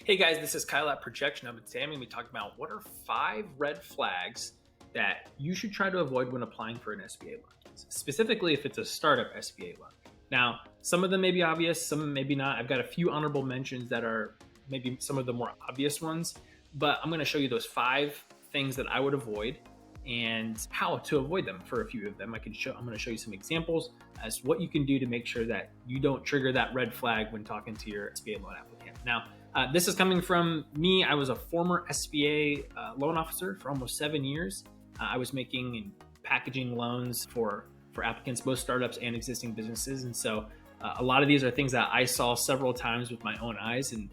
Hey guys, this is Kyle at Projection Hub, and today I'm going to be talking about what are 5 red flags that you should try to avoid when applying for an SBA loan, specifically if it's a startup SBA loan. Now, some of them may be obvious, some maybe not. I've got a few honorable mentions that are maybe some of the more obvious ones, but I'm going to show you those 5 things that I would avoid and how to avoid them. For a few of them, I'm going to show you some examples as what you can do to make sure that you don't trigger that red flag when talking to your SBA loan applicant. Now, this is coming from me. I was a former SBA loan officer for almost 7 years. I was making and packaging loans for applicants, both startups and existing businesses. And so a lot of these are things that I saw several times with my own eyes, and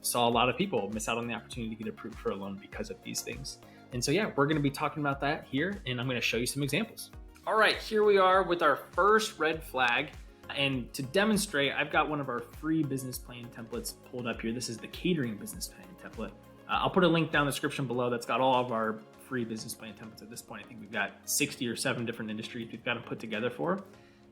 saw a lot of people miss out on the opportunity to get approved for a loan because of these things. And so yeah, we're going to be talking about that here, and I'm going to show you some examples. All right, here we are with our first red flag. And to demonstrate, I've got one of our free business plan templates pulled up here. This is the catering business plan template. I'll put a link down in the description below that's got all of our free business plan templates. At this point, I think we've got 60 or 7 different industries we've got to put together for.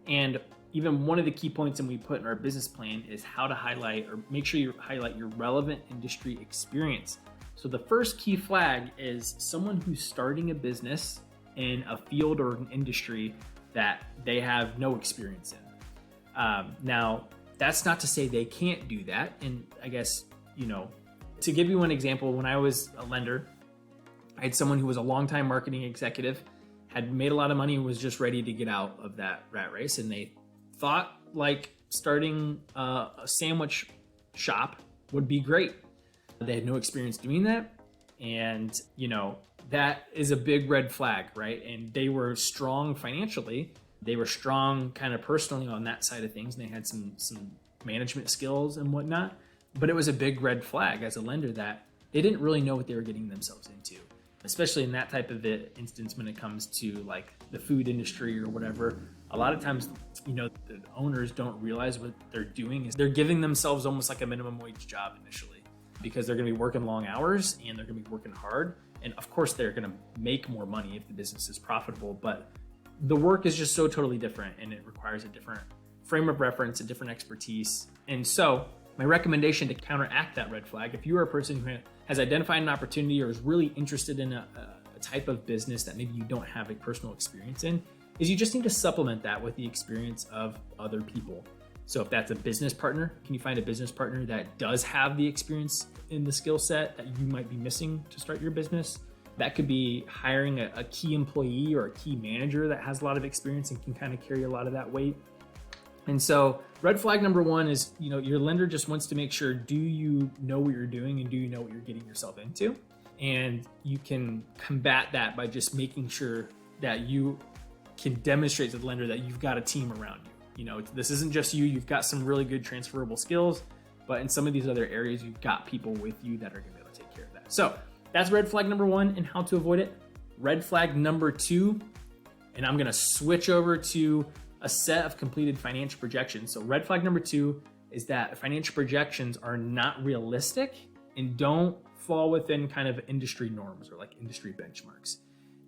And even one of the key points that we put in our business plan is how to highlight, or make sure you highlight, your relevant industry experience. So the first key flag is someone who's starting a business in a field or an industry that they have no experience in. Now, that's not to say they can't do that. And I guess, to give you one example, when I was a lender, I had someone who was a longtime marketing executive, had made a lot of money, and was just ready to get out of that rat race. And they thought like starting a sandwich shop would be great. They had no experience doing that. And, that is a big red flag, right? And they were strong financially. They were strong kind of personally on that side of things, and they had some management skills and whatnot. But it was a big red flag as a lender that they didn't really know what they were getting themselves into, especially in that type of instance when it comes to like the food industry or whatever. A lot of times, the owners don't realize what they're doing is they're giving themselves almost like a minimum wage job initially, because they're going to be working long hours and they're going to be working hard. And of course, they're going to make more money if the business is profitable, but the work is just so totally different, and it requires a different frame of reference, a different expertise. And so my recommendation to counteract that red flag, if you are a person who has identified an opportunity or is really interested in a type of business that maybe you don't have a personal experience in, is you just need to supplement that with the experience of other people. So if that's a business partner, can you find a business partner that does have the experience in the skill set that you might be missing to start your business? That could be hiring a key employee or a key manager that has a lot of experience and can kind of carry a lot of that weight. And so red flag number 1 is, your lender just wants to make sure, do you know what you're doing and do you know what you're getting yourself into? And you can combat that by just making sure that you can demonstrate to the lender that you've got a team around you. This isn't just you. You've got some really good transferable skills, but in some of these other areas, you've got people with you that are going to be able to take care of that. So that's red flag number 1 and how to avoid it. Red flag number 2, and I'm going to switch over to a set of completed financial projections. So red flag number 2 is that financial projections are not realistic and don't fall within kind of industry norms or like industry benchmarks.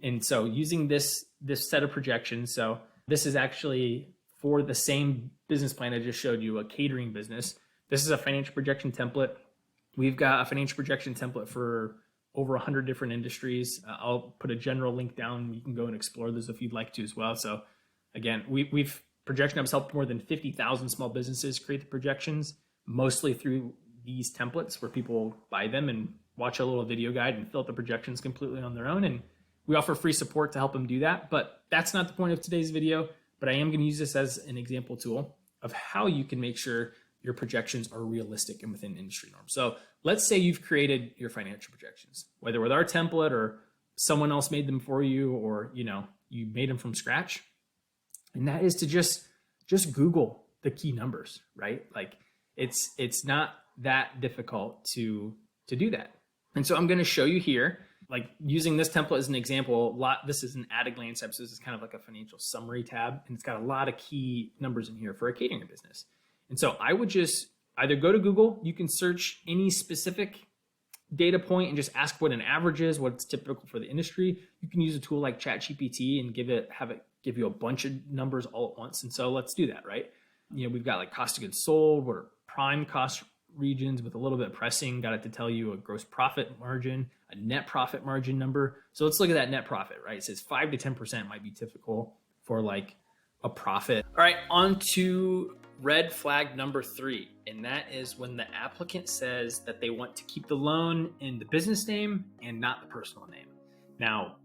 And so using this set of projections, so this is actually for the same business plan I just showed you, a catering business. This is a financial projection template. We've got a financial projection template for over 100 different industries. I'll put a general link down. You can go and explore this if you'd like to as well. So again, we've Projection Hub's helped more than 50,000 small businesses create the projections, mostly through these templates where people buy them and watch a little video guide and fill out the projections completely on their own. And we offer free support to help them do that. But that's not the point of today's video. But I am going to use this as an example tool of how you can make sure your projections are realistic and within industry norms. So let's say you've created your financial projections, whether with our template or someone else made them for you, or you made them from scratch. And that is to just Google the key numbers, right? Like it's not that difficult to do that. And so I'm going to show you here, like using this template as an example. This is an at a glance tab, so this is kind of like a financial summary tab, and it's got a lot of key numbers in here for a catering business. And so I would just either go to Google, you can search any specific data point and just ask what an average is, what's typical for the industry. You can use a tool like ChatGPT and have it give you a bunch of numbers all at once. And so let's do that, right? We've got like cost of goods sold, what are prime costs regions with a little bit of pressing, got it to tell you a gross profit margin, a net profit margin number. So let's look at that net profit, right? It says 5 to 10% might be typical for like a profit. All right, on to red flag number 3. And that is when the applicant says that they want to keep the loan in the business name and not the personal name. Now,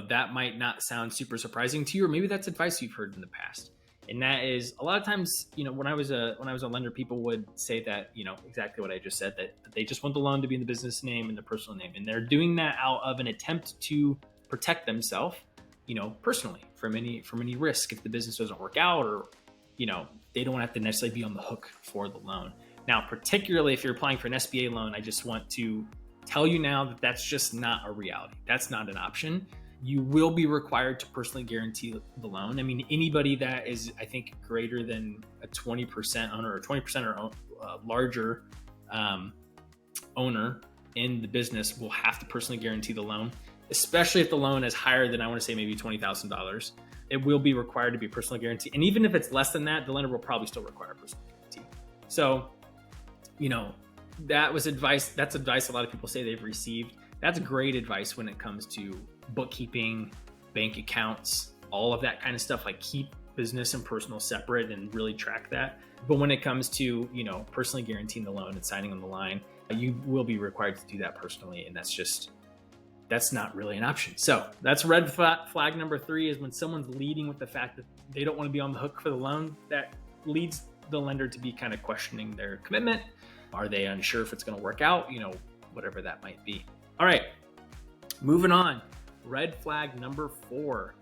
that might not sound super surprising to you, or maybe that's advice you've heard in the past. And that is a lot of times, when I was a lender, people would say that, exactly what I just said, that they just want the loan to be in the business name and the personal name. And they're doing that out of an attempt to protect themselves, personally from any risk if the business doesn't work out, or, they don't have to necessarily be on the hook for the loan. Now, particularly if you're applying for an SBA loan, I just want to tell you now that that's just not a reality. That's not an option. You will be required to personally guarantee the loan. I mean, anybody that is, I think, greater than a 20% owner or 20% or larger owner in the business will have to personally guarantee the loan, especially if the loan is higher than, I want to say, maybe $20,000. It will be required to be personally guaranteed. And even if it's less than that, the lender will probably still require a personal guarantee. So, that's advice a lot of people say they've received. That's great advice when it comes to bookkeeping, bank accounts, all of that kind of stuff. Like, keep business and personal separate and really track that. But when it comes to, personally guaranteeing the loan and signing on the line, you will be required to do that personally. And that's not really an option. So that's red flag number 3, is when someone's leading with the fact that they don't want to be on the hook for the loan. That leads the lender to be kind of questioning their commitment. Are they unsure if it's going to work out? Whatever that might be. All right, moving on. Red flag number 4,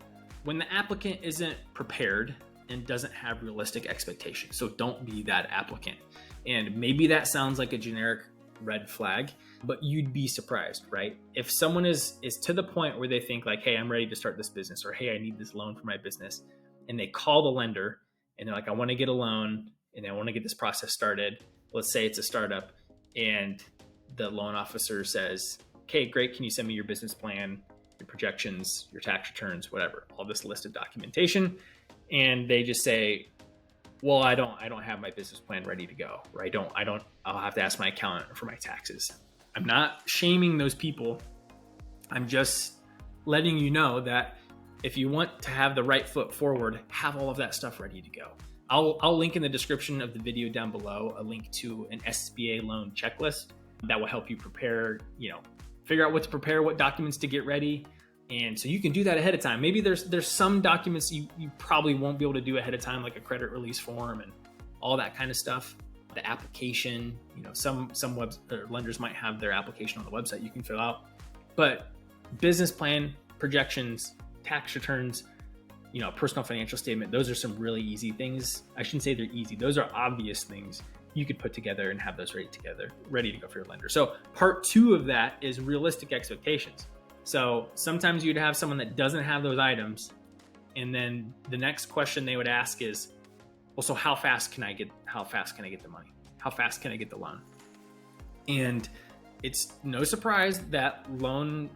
when the applicant isn't prepared and doesn't have realistic expectations. So don't be that applicant. And maybe that sounds like a generic red flag, but you'd be surprised, right? If someone is to the point where they think like, hey, I'm ready to start this business, or hey, I need this loan for my business, and they call the lender and they're like, I want to get a loan and I want to get this process started. Let's say it's a startup, and the loan officer says, okay, great. Can you send me your business plan, your projections, your tax returns, whatever, all this list of documentation? And they just say, well, I don't have my business plan ready to go, or I'll have to ask my accountant for my taxes. I'm not shaming those people. I'm just letting you know that if you want to have the right foot forward, have all of that stuff ready to go. I'll link in the description of the video down below a link to an SBA loan checklist that will help you prepare, figure out what to prepare, what documents to get ready. And so you can do that ahead of time. Maybe there's some documents you probably won't be able to do ahead of time, like a credit release form and all that kind of stuff. The application, some lenders might have their application on the website you can fill out. But business plan, projections, tax returns, personal financial statement, those are some really easy things. I shouldn't say they're easy. Those are obvious things you could put together and have those ready to go for your lender. So part 2 of that is realistic expectations. So sometimes you'd have someone that doesn't have those items, and then the next question they would ask is, well, so how fast can I get the money? How fast can I get the loan? And it's no surprise that loan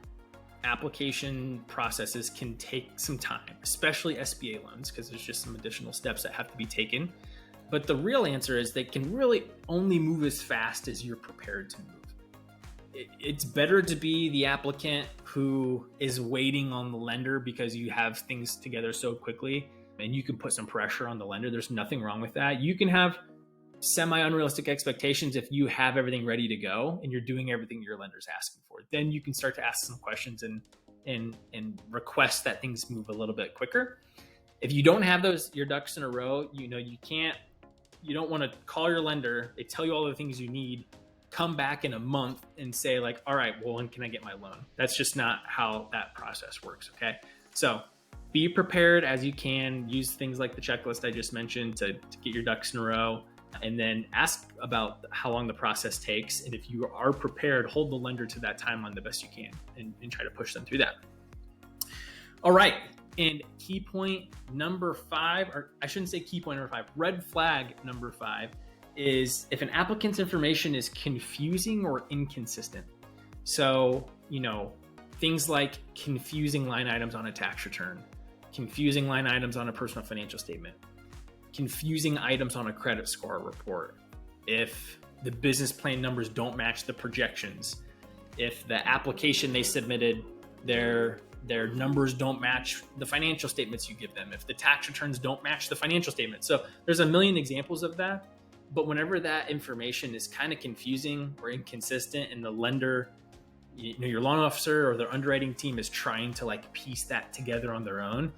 application processes can take some time, especially SBA loans, because there's just some additional steps that have to be taken. But the real answer is they can really only move as fast as you're prepared to move. It's better to be the applicant who is waiting on the lender because you have things together so quickly and you can put some pressure on the lender. There's nothing wrong with that. You can have semi-unrealistic expectations if you have everything ready to go and you're doing everything your lender's asking for. Then you can start to ask some questions and request that things move a little bit quicker. If you don't have your ducks in a row, you don't want to call your lender. They tell you all the things you need, come back in a month and say like, all right, well, when can I get my loan? That's just not how that process works. Okay. So be prepared as you can. Use things like the checklist I just mentioned to get your ducks in a row, and then ask about how long the process takes. And if you are prepared, hold the lender to that timeline the best you can and try to push them through that. All right. And key point number 5, or I shouldn't say key point number 5, red flag number 5 is if an applicant's information is confusing or inconsistent. So, things like confusing line items on a tax return, confusing line items on a personal financial statement, confusing items on a credit score report. If the business plan numbers don't match the projections, if the application they submitted, their numbers don't match the financial statements you give them, if the tax returns don't match the financial statements. So there's a million examples of that. But whenever that information is kind of confusing or inconsistent, and the lender, your loan officer or their underwriting team is trying to like piece that together on their own,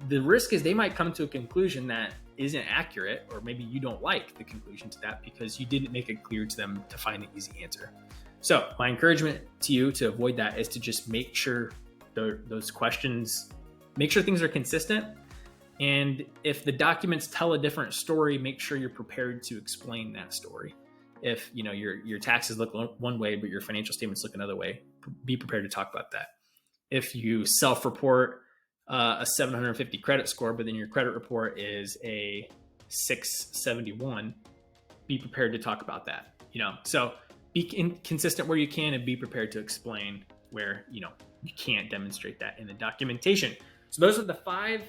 the risk is they might come to a conclusion that isn't accurate, or maybe you don't like the conclusion to that because you didn't make it clear to them to find an easy answer. So my encouragement to you to avoid that is to just make sure those questions, make sure things are consistent. And if the documents tell a different story, make sure you're prepared to explain that story. If your taxes look one way, but your financial statements look another way, be prepared to talk about that. If you self-report a 750 credit score, but then your credit report is a 671, be prepared to talk about that. So be consistent where you can, and be prepared to explain where you can't demonstrate that in the documentation. So those are the 5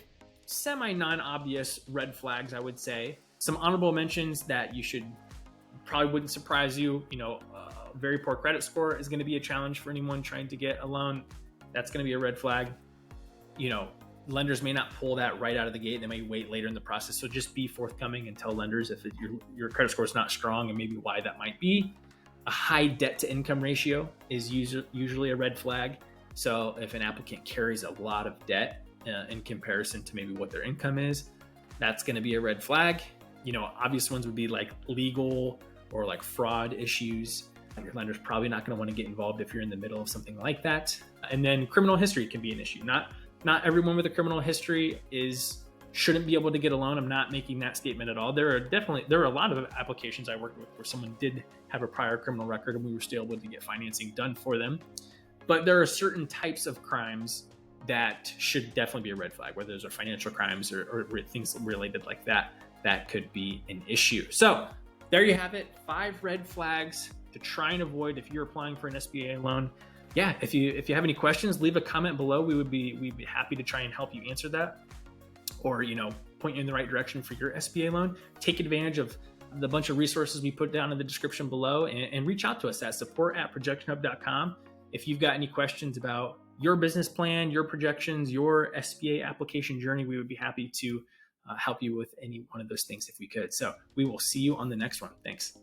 semi non-obvious red flags, I would say. Some honorable mentions that probably wouldn't surprise you. Very poor credit score is going to be a challenge for anyone trying to get a loan. That's going to be a red flag. Lenders may not pull that right out of the gate. They may wait later in the process. So just be forthcoming and tell lenders if your credit score is not strong, and maybe why that might be. A high debt to income ratio is usually a red flag. So if an applicant carries a lot of debt in comparison to maybe what their income is, that's going to be a red flag. Obvious ones would be like legal or like fraud issues. Your lender's probably not going to want to get involved if you're in the middle of something like that. And then criminal history can be an issue. Not everyone with a criminal history shouldn't be able to get a loan. I'm not making that statement at all. There are a lot of applications I worked with where someone did have a prior criminal record and we were still able to get financing done for them. But there are certain types of crimes that should definitely be a red flag, whether those are financial crimes or things related like that could be an issue. So there you have it, 5 red flags to try and avoid if you're applying for an SBA loan. Yeah, if you have any questions, leave a comment below. We'd be happy to try and help you answer that, or point you in the right direction for your SBA loan. Take advantage of the bunch of resources we put down in the description below, and reach out to us at support@projectionhub.com if you've got any questions about your business plan, your projections, your SBA application journey. We would be happy to help you with any one of those things if we could. So we will see you on the next one. Thanks.